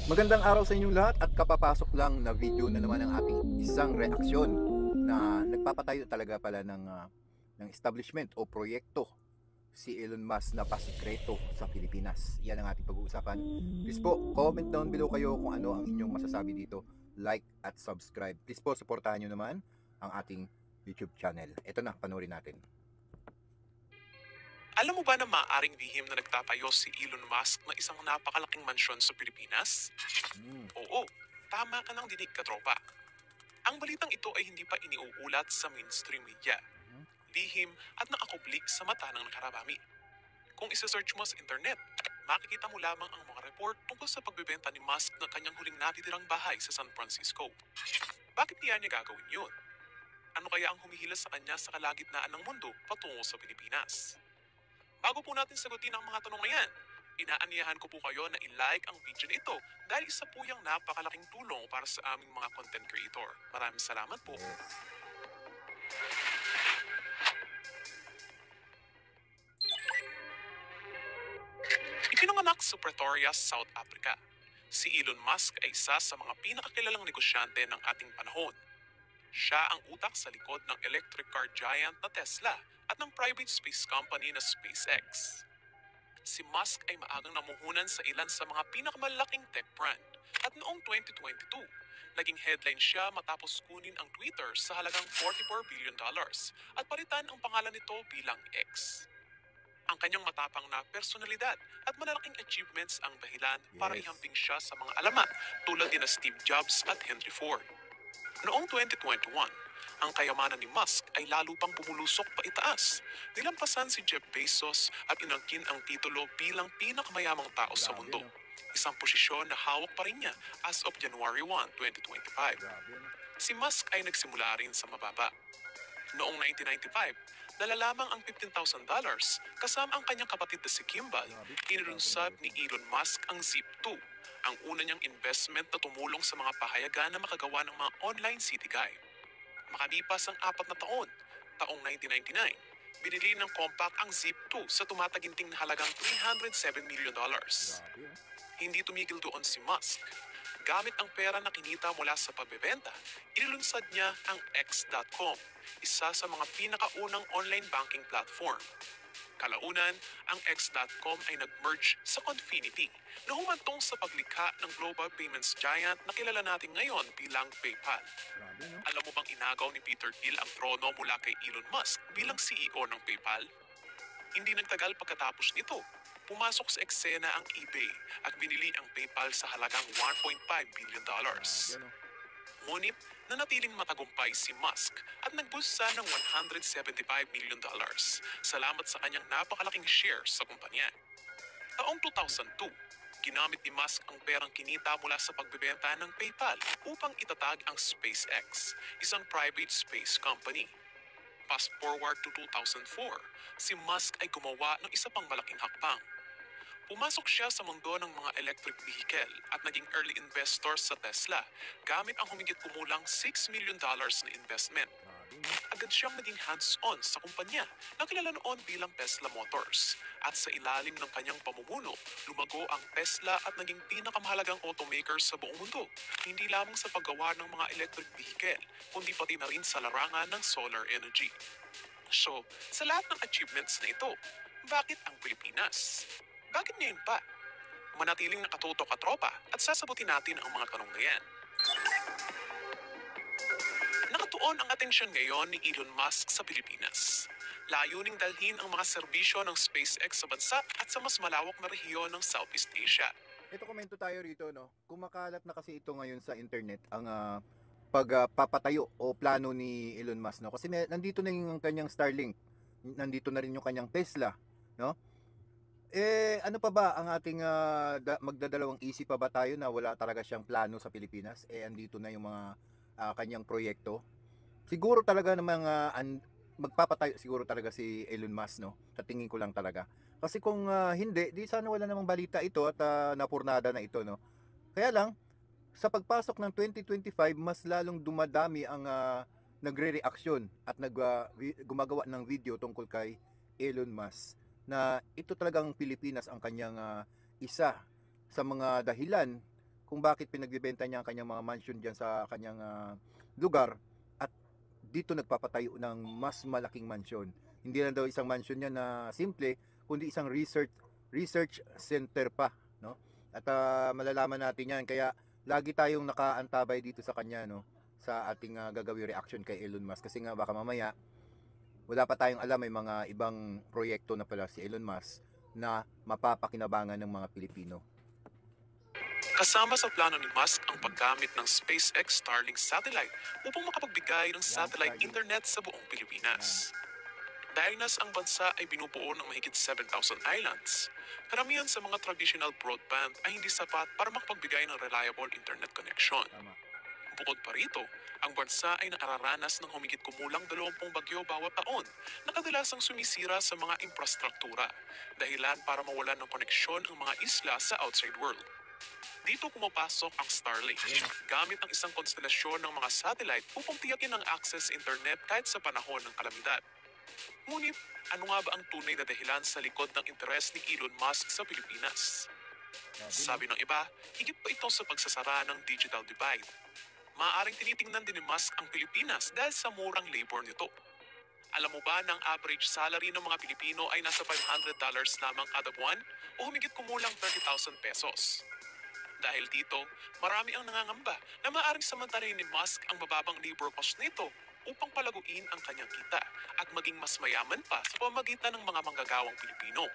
Magandang araw sa inyong lahat at kapapasok lang na video na naman ang ating isang reaksyon na nagpapatayo talaga pala ng establishment o proyekto si Elon Musk na pasikreto sa Pilipinas. Yan ang ating pag-uusapan. Please po, comment down below kayo kung ano ang inyong masasabi dito. Like at subscribe. Please po, supportahan nyo naman ang ating YouTube channel. Ito na, panoorin natin. Alam mo ba na maaaring lihim na nagtatayo si Elon Musk ng isang napakalaking mansyon sa Pilipinas? Hmm. Oo, tama ka ng dinig katropa. Ang balitang ito ay hindi pa iniuulat sa mainstream media. Lihim at nakakubli sa mata ng nakararami. Kung isa-search mo sa internet, makikita mo lamang ang mga report tungkol sa pagbebenta ni Musk ng kanyang huling natitirang bahay sa San Francisco. Bakit niya gagawin yun? Ano kaya ang humihila sa kanya sa kalagitnaan ng mundo patungo sa Pilipinas? Bago po natin sagutin ang mga tanong na yan, inaanyayahan ko po kayo na i-like ang video na ito dahil isa po yung napakalaking tulong para sa aming mga content creator. Maraming salamat po. Ipinanganak sa Pretoria, South Africa. Si Elon Musk ay isa sa mga pinakakilalang negosyante ng ating panahon. Siya ang utak sa likod ng electric car giant na Tesla at ng private space company na SpaceX. Si Musk ay maagang namuhunan sa ilan sa mga pinakamalaking tech brand at noong 2022, naging headline siya matapos kunin ang Twitter sa halagang $44 billion at palitan ang pangalan nito bilang X. Ang kanyang matapang na personalidad at malalaking achievements ang dahilan para Yes. ihamping siya sa mga alamat tulad ni Steve Jobs at Henry Ford. Noong 2021, ang kayamanan ni Musk ay lalo pang bumulusok pa itaas. Nilampasan si Jeff Bezos at inangkin ang titulo bilang pinakamayamang tao sa Grabe, mundo. no? Isang posisyon na hawak pa rin niya as of January 1, 2025. Grabe, no? Si Musk ay nagsimula rin sa mababa. Noong 1995, dala lamang ang $15,000 kasama ang kanyang kapatid na si Kimball. Inilunsad ni Elon Musk ang Zip2, ang una niyang investment na tumulong sa mga pahayagan na makagawa ng mga online city guide. Makalipas ang 4 na taon, taong 1999, binili ng Compaq ang Zip2 sa tumataginting na halagang $307 million. Grabe, no? Hindi tumigil doon si Musk. Gamit ang pera na kinita mula sa pagbebenta, inilunsad niya ang X.com, isa sa mga pinakaunang online banking platform. Kalaunan, ang X.com ay nag-merge sa Confinity na humantong sa paglikha ng global payments giant na kilala natin ngayon bilang PayPal. Grabe, no? Alam mo bang inagaw ni Peter Thiel ang trono mula kay Elon Musk bilang CEO ng PayPal? Hindi nagtagal pagkatapos nito, pumasok sa eksena ang eBay at binili ang PayPal sa halagang $1.5 billion. Grabe, no? Ngunit nanatiling matagumpay si Musk at nagbusa ng $175 million salamat sa kanyang napakalaking shares sa kumpanya. Taong 2002, ginamit ni Musk ang perang kinita mula sa pagbebenta ng PayPal upang itatag ang SpaceX, isang private space company. Fast forward to 2004, si Musk ay gumawa ng isa pang malaking hakbang. Pumasok siya sa mundo ng mga electric vehicle at naging early investor sa Tesla gamit ang humigit kumulang $6 million na investment. Grabe, no? Agad siyang naging hands-on sa kumpanya na kilala noon bilang Tesla Motors. At sa ilalim ng kanyang pamumuno, lumago ang Tesla at naging pinakamahalagang automaker sa buong mundo. Hindi lamang sa paggawa ng mga electric vehicle, kundi pati na rin sa larangan ng solar energy. So, sa lahat ng achievements na ito, bakit ang Pilipinas? Bakit ngayon pa? Manatiling nakatutok at tropa at sasabutin natin ang mga tanong na yan. Nakatuon ang atensyon ngayon ni Elon Musk sa Pilipinas. Layuning dalhin ang mga serbisyo ng SpaceX sa bansa at sa mas malawak na rehiyon ng Southeast Asia. Ito komento tayo rito, no. Kumakalat na kasi ito ngayon sa internet ang pagpapatayo o plano ni Elon Musk, no. Kasi nandito na yung kanyang Starlink. Nandito na rin yung kanyang Tesla, no. Ano pa ba ang ating magdadalawang isip pa ba tayo na wala talaga siyang plano sa Pilipinas? Andito na yung mga kanyang proyekto. Siguro talaga namang magpapatayo siguro talaga si Elon Musk, no. Sa tingin ko lang talaga. Kasi kung hindi, di sana wala namang balita ito at napurnada na ito, no. Kaya lang, sa pagpasok ng 2025, mas lalong dumadami ang nagre-reaksyon at gumagawa ng video tungkol kay Elon Musk na ito talagang Pilipinas ang kanyang isa sa mga dahilan kung bakit pinagbebenta niya ang kanyang mga mansion diyan sa kanyang lugar at dito nagpapatayo ng mas malaking mansion. Hindi lang daw isang mansion niya na simple, kundi isang research center pa, no? At malalaman natin 'yan kaya lagi tayong nakaantabay dito sa kanya, no, sa ating gagawing reaction kay Elon Musk kasi nga baka mamaya wala pa tayong alam, may mga ibang proyekto na pala si Elon Musk na mapapakinabangan ng mga Pilipino. Kasama sa plano ni Musk ang paggamit ng SpaceX Starlink satellite upang makapagbigay ng satellite Starlink. internet sa buong Pilipinas. Dahil nas ang bansa ay binubuo ng mahigit 7,000 islands, karamihan sa mga traditional broadband ay hindi sapat para makapagbigay ng reliable internet connection. Tama. Bukod pa rito, ang bansa ay naararanas ng humigit kumulang 20 bagyo bawat taon na kadalasang sumisira sa mga infrastruktura, dahilan para mawalan ng koneksyon ang mga isla sa outside world. Dito pumapasok ang Starlink, gamit ang isang konstelasyon ng mga satellite upang tiyakin ang access sa internet kahit sa panahon ng kalamidad. Ngunit, ano nga ba ang tunay na dahilan sa likod ng interes ni Elon Musk sa Pilipinas? Sabi ng iba, higit pa ito sa pagsasara ng digital divide. Maaaring tinitingnan din ni Musk ang Pilipinas dahil sa murang labor nito. Alam mo ba na ang average salary ng mga Pilipino ay nasa $500 lamang kada buwan o humigit kumulang 30,000 pesos? Dahil dito, marami ang nangangamba na maaaring samantalahin ni Musk ang mababang labor cost nito upang palaguin ang kanyang kita at maging mas mayaman pa sa pamamagitan ng mga manggagawang Pilipino.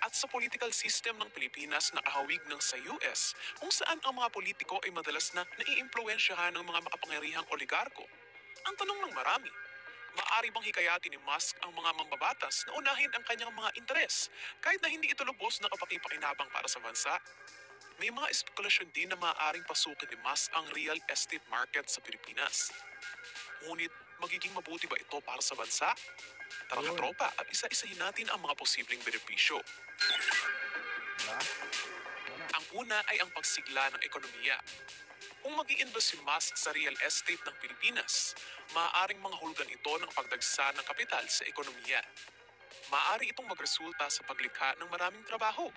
At sa political system ng Pilipinas na kahawig ng sa US, kung saan ang mga politiko ay madalas na naiimpluwensyahan ng mga makapangyarihang oligarko. Ang tanong ng marami, maaari bang hikayatin ni Musk ang mga mambabatas na unahin ang kanyang mga interes kahit na hindi ito lubos na kapakipakinabang para sa bansa? May mga espekulasyon din na maaaring pasukin ni Musk ang real estate market sa Pilipinas. Ngunit, magiging mabuti ba ito para sa bansa? Tara Yun. katropa at isa-isahin natin ang mga posibleng benepisyo. Diba? Ang una ay ang pagsigla ng ekonomiya. Kung mag-i-invest si Musk sa real estate ng Pilipinas, maaaring manghulugan ito ng pagdagsa ng kapital sa ekonomiya. Maaari itong magresulta sa paglikha ng maraming trabaho,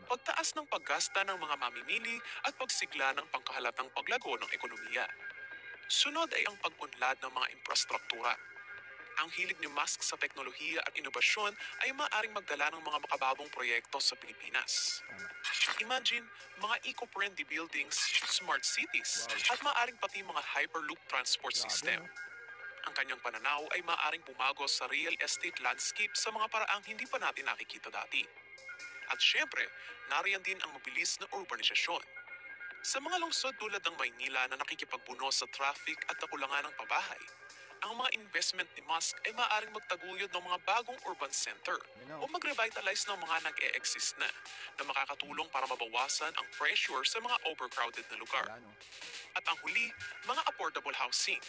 pagtaas ng paggasta ng mga mamimili at pagsigla ng pangkahalatang paglago ng ekonomiya. Sunod ay ang pag-unlad ng mga infrastruktura. Ang hilig ni Musk sa teknolohiya at inobasyon ay maaaring magdala ng mga makababong proyekto sa Pilipinas. Imagine, mga eco-friendly buildings, smart cities, at maaaring pati mga hyperloop transport system. Ang kanyang pananaw ay maaaring bumago sa real estate landscape sa mga paraang hindi pa natin nakikita dati. At syempre, nariyan din ang mabilis na urbanisasyon. Sa mga lungsod tulad ng Maynila na nakikipagbuno sa traffic at nakulangan ng pabahay, ang mga investment ni Musk ay maaaring magtaguyod ng mga bagong urban center o mag-revitalize ng mga nag-e-exist na makakatulong para mabawasan ang pressure sa mga overcrowded na lugar. At ang huli, mga affordable housing.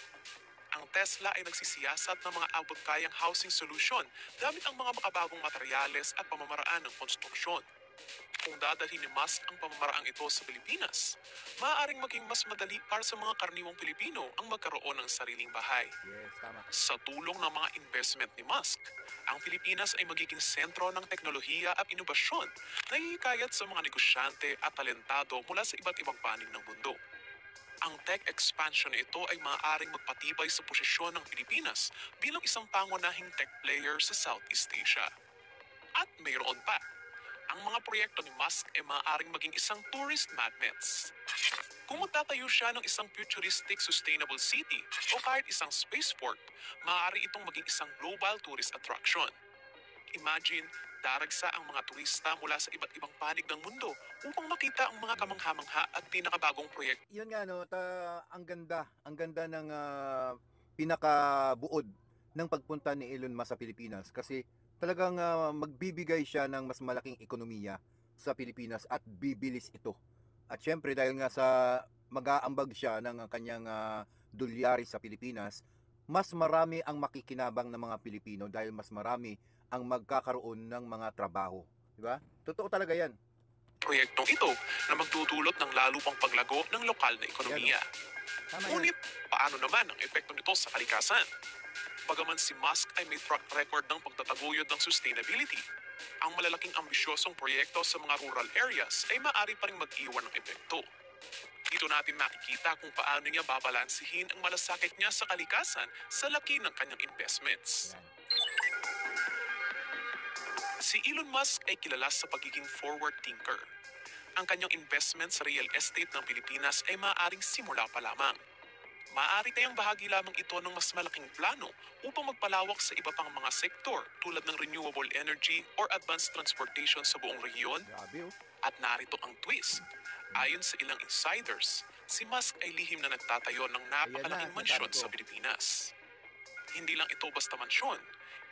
Ang Tesla ay nagsisiyasat ng mga abot-kayang housing solution gamit ang mga makabagong materyales at pamamaraan ng konstruksyon. Kung dadalhin ni Musk ang pamamaraang ito sa Pilipinas, maaaring maging mas madali para sa mga karaniwang Pilipino ang magkaroon ng sariling bahay. Yes, tama. Sa tulong ng mga investment ni Musk, ang Pilipinas ay magiging sentro ng teknolohiya at inobasyon na hihikayat sa mga negosyante at talentado mula sa iba't ibang panig ng mundo. Ang tech expansion na ito ay maaaring magpatibay sa posisyon ng Pilipinas bilang isang pangunahing tech player sa Southeast Asia. At mayroon pa, ang mga proyekto ni Musk ay maaaring maging isang tourist magnets. Kung magtatayo siya ng isang futuristic sustainable city o kahit isang spaceport, maaari itong maging isang global tourist attraction. Imagine, daragsa ang mga turista mula sa iba't ibang panig ng mundo upang makita ang mga kamangha-mangha at pinakabagong proyekto. Yun nga, no, ang ganda ng pinakabuod ng pagpunta ni Elon Musk sa Pilipinas kasi talagang magbibigay siya ng mas malaking ekonomiya sa Pilipinas at bibilis ito. At syempre dahil nga sa mag-aambag siya ng kanyang dolyari sa Pilipinas, mas marami ang makikinabang ng mga Pilipino dahil mas marami ang magkakaroon ng mga trabaho. Diba? Totoo talaga yan. Proyektong ito na magdudulot ng lalo pang paglago ng lokal na ekonomiya. Tama yan. Ngunit, paano naman ang epekto nito sa kalikasan? Bagaman si Musk ay may track record ng pagtataguyod ng sustainability, ang malalaking ambisyosong proyekto sa mga rural areas ay maaari pa ring mag-iwan ng epekto. Dito natin makikita kung paano niya babalansihin ang malasakit niya sa kalikasan sa laki ng kanyang investments. Yan. Si Elon Musk ay kilala sa pagiging forward thinker. Ang kanyang investment sa real estate ng Pilipinas ay maaaring simula pa lamang. Maaari tayong bahagi lamang ito ng mas malaking plano upang magpalawak sa iba pang mga sektor tulad ng renewable energy or advanced transportation sa buong rehiyon. Grabe oh. At narito ang twist. Ayon sa ilang insiders, si Musk ay lihim na nagtatayo ng napakalaking Ayan na, mansyon sabi ko. sa Pilipinas. Hindi lang ito basta mansyon.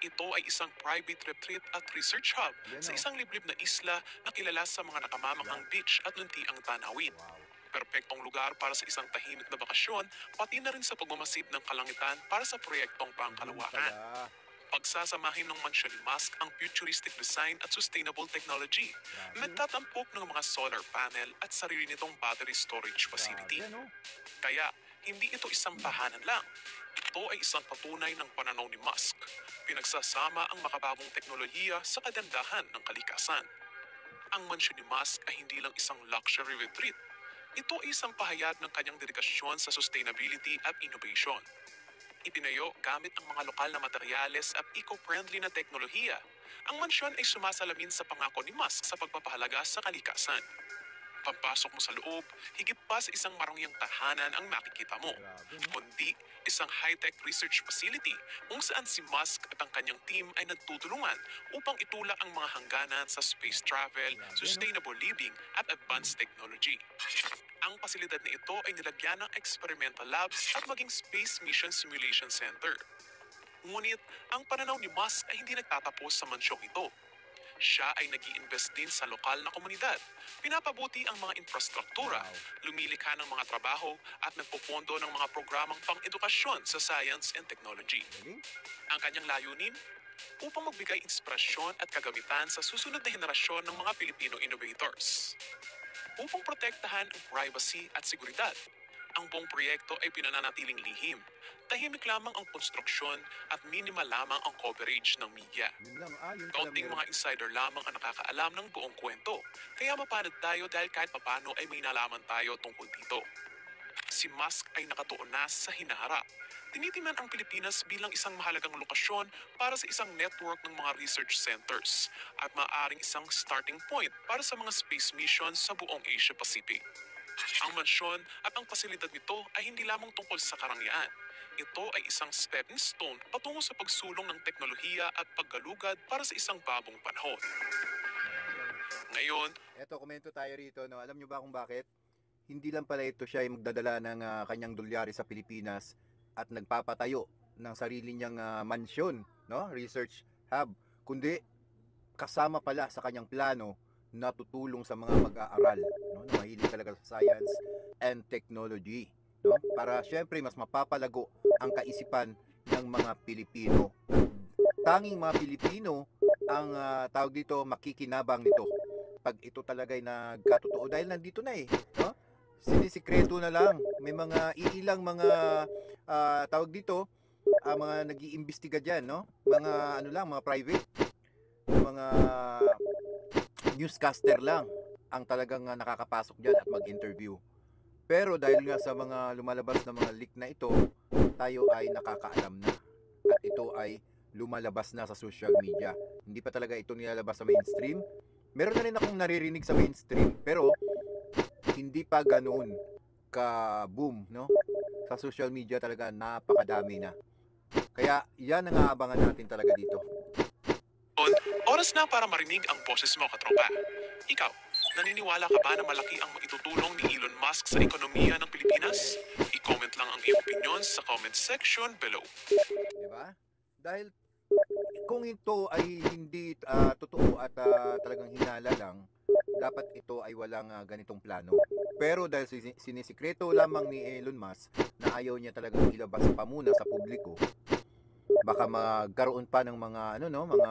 Ito ay isang private retreat at research hub Yan, sa oh. isang liblib na isla na kilala sa mga nakamamanghang beach at luntiang tanawin. Wow. Perpektong lugar para sa isang tahimik na bakasyon, pati na rin sa pagmamasid ng kalangitan para sa proyektong pangkalawakan. Pala. Pagsasamahin ng mansyon ni Musk ang futuristic design at sustainable technology. Grabe, Nagtatampok ng mga solar panel at sarili nitong battery storage facility. Grabe, no? Kaya, hindi ito isang tahanan lang. Ito ay isang patunay ng pananaw ni Musk. Pinagsasama ang makabagong teknolohiya sa kagandahan ng kalikasan. Ang mansyon ni Musk ay hindi lang isang luxury retreat. Ito ay isang pahayag ng kanyang dedikasyon sa sustainability at innovation. Itinayo gamit ang mga lokal na materyales at eco-friendly na teknolohiya. Ang mansyon ay sumasalamin sa pangako ni Musk sa pagpapahalaga sa kalikasan. Pagpasok mo sa loob, higit pa sa isang marangyang tahanan ang makikita mo. Grabe, no? Kundi isang high-tech research facility kung saan si Musk at ang kanyang team ay nagtutulungan upang itulak ang mga hangganan sa space travel, Grabe, no? sustainable living at advanced technology. Ang pasilidad na ito ay nilagyan ng experimental labs at maging Space Mission Simulation Center. Ngunit, ang pananaw ni Musk ay hindi nagtatapos sa mansyong ito. Siya ay nag-i-invest din sa lokal na komunidad, pinapabuti ang mga infrastruktura, Wow. lumilikha ng mga trabaho at nagpopondo ng mga programang pang-edukasyon sa science and technology. Galing. Ang kanyang layunin, upang magbigay inspirasyon at kagamitan sa susunod na henerasyon ng mga Filipino innovators. Upang protektahan ang privacy at seguridad, ang buong proyekto ay pinananatiling lihim. Tahimik lamang ang konstruksyon at minimal lamang ang coverage ng media. Yun lang, yun pala Kaunting meron. mga insider lamang ang nakakaalam ng buong kwento. Kaya mapanad tayo dahil kahit papano ay may nalaman tayo tungkol dito. Si Musk ay nakatuon na sa hinaharap. Tinitingnan ang Pilipinas bilang isang mahalagang lokasyon para sa isang network ng mga research centers at maaaring isang starting point para sa mga space missions sa buong Asia Pacific. Ang mansyon at ang pasilidad nito ay hindi lamang tungkol sa karangyaan. Ito ay isang stepping stone patungo sa pagsulong ng teknolohiya at paggalugad para sa isang bagong panahon. Ngayon, Eto, komento tayo rito, no? Alam nyo ba kung bakit? Hindi lang pala ito siya ay magdadala ng kanyang dolyari sa Pilipinas at nagpapatayo ng sarili niyang mansyon, no? Research hub, kundi kasama pala sa kanyang plano na tutulong sa mga mag-aaral, no? Na mahilig talaga sa science and technology, no? Para syempre mas mapapalago ang kaisipan ng mga Pilipino. Tanging mga Pilipino ang tawag dito makikinabang nito pag ito talaga ay nagkatotoo dahil nandito na eh, no? Sinisikreto na lang, may mga iilang mga tawag dito mga nag-iimbestiga diyan, no? Mga ano lang, mga private, mga newscaster lang ang talagang nakakapasok diyan at mag-interview. Pero dahil nga sa mga lumalabas na mga leak na ito, tayo ay nakakaalam na at ito ay lumalabas na sa social media. Hindi pa talaga ito nilalabas sa mainstream. Meron na rin akong naririnig sa mainstream, pero hindi pa ganoon ka boom, no? Sa social media talaga napakadami na. Kaya yan ang aabangan natin talaga dito. oras na para marinig ang boses mo, katropa. Ikaw, naniniwala ka ba na malaki ang maitutulong ni Elon Musk sa ekonomiya ng Pilipinas? I-comment lang ang iyong opinion sa comment section below. Di ba? Dahil kung ito ay hindi totoo at talagang hinala lang, dapat ito ay walang ganitong plano. Pero dahil sinisikreto lamang ni Elon Musk na ayaw niya talagang ilabas pa muna sa publiko, baka magkaroon pa ng mga mga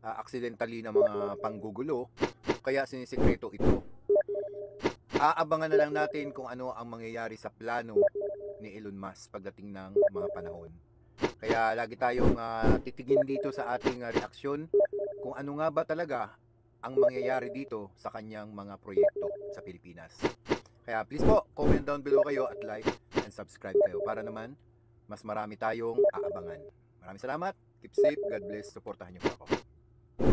accidentally na mga panggugulo, kaya sinisikreto ito. Aabangan na lang natin kung ano ang mangyayari sa plano ni Elon Musk pagdating ng mga panahon. Kaya lagi tayong titigin dito sa ating reaksyon kung ano nga ba talaga ang mangyayari dito sa kanyang mga proyekto sa Pilipinas. Kaya please po, comment down below kayo at like and subscribe kayo para naman mas marami tayong aabangan. Maraming salamat. Keep safe. God bless. Suportahan niyo po ako.